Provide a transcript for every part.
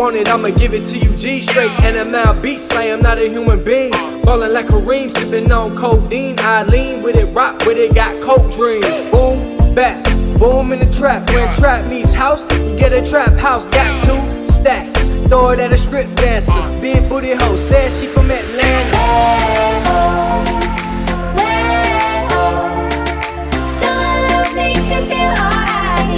want it, I'ma give it to you G straight. NML beat slam, not a human being. Ballin' like Kareem, sippin' on codeine. I lean with it, rock with it, got coke dreams. Boom, back, boom in the trap. When trap meets house, you get a trap house. Got 2 stacks, throw it at a strip dancer. Big booty hoe, said she from Atlanta.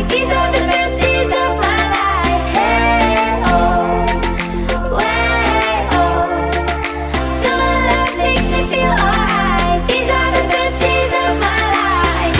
These are the best days of my life. Hey, oh, way, oh. Summer love makes me feel alright. These are the best days of my life.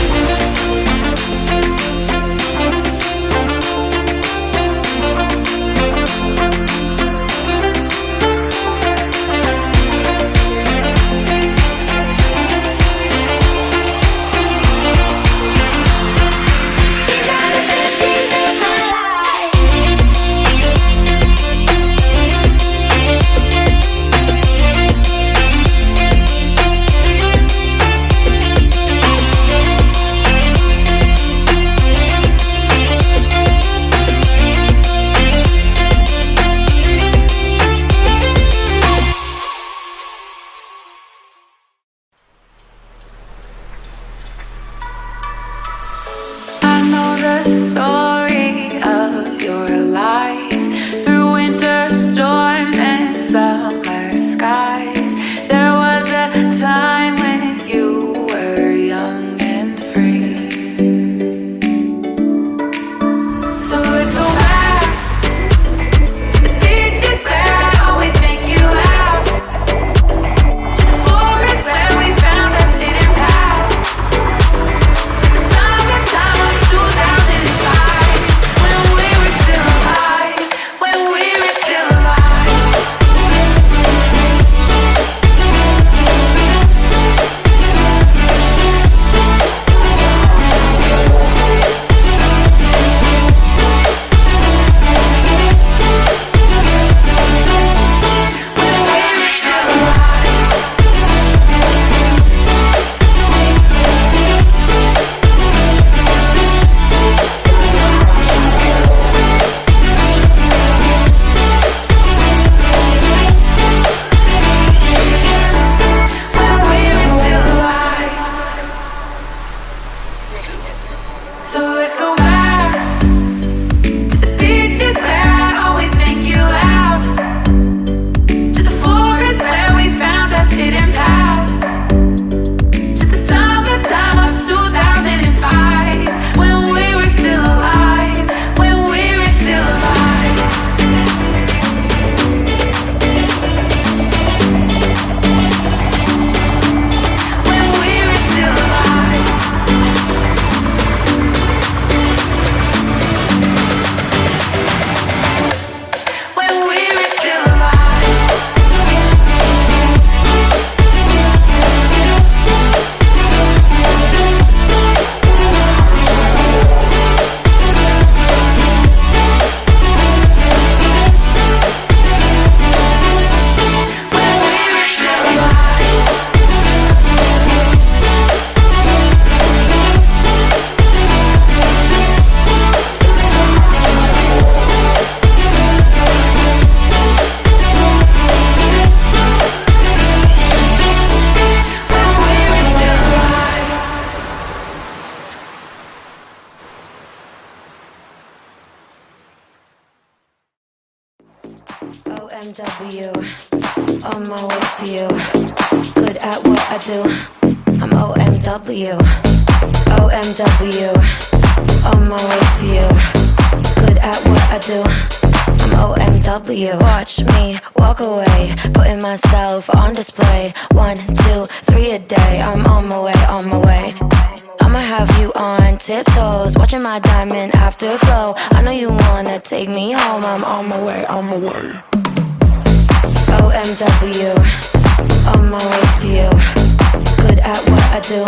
OMW, on my way to you. Good at what I do. I'm OMW, OMW, on my way to you. Good at what I do. I'm OMW. Watch me walk away, putting myself on display. 1, 2, 3 a day. I'm on my way, on my way. I'ma have you on tiptoes, watching my diamond afterglow. I know you wanna take me home. I'm on my way, on my way. OMW, on my way to you. Good at what I do.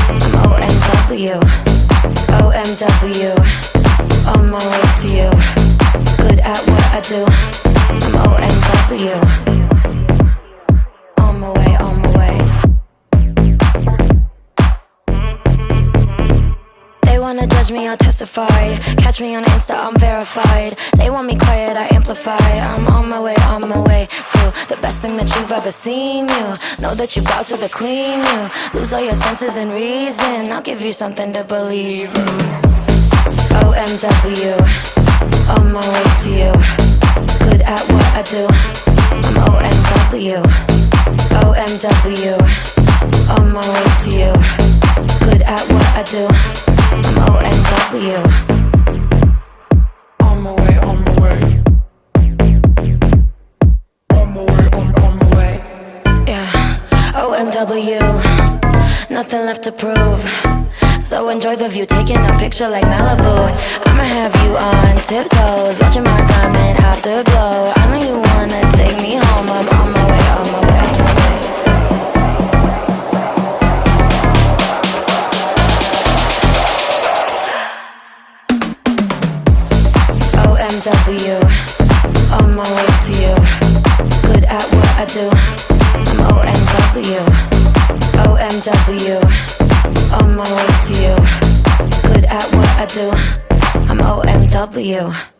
I'm OMW, OMW, on my way to you. Good at what I do. I'm OMW, on my way, on my way. They wanna judge me, I'll testify. Catch me on Insta, I'm verified. They want me quiet, I amplify. I'm on my way to the best thing that you've ever seen. You know that you bow to the queen. You lose all your senses and reason. I'll give you something to believe in. OMW, on my way to you. Good at what I do. I'm OMW, OMW, on my way to you. Good at what I do. I'm OMW, on my way, on my way. On my way, on my way. Yeah, OMW, nothing left to prove. So enjoy the view, taking a picture like Malibu. I'ma have you on tiptoes, watching my diamond afterglow. I know you wanna take me home. I'm on my way, on my way. OMW, on my way to you. Good at what I do. I'm OMW, OMW, on my way to you. Good at what I do. I'm OMW.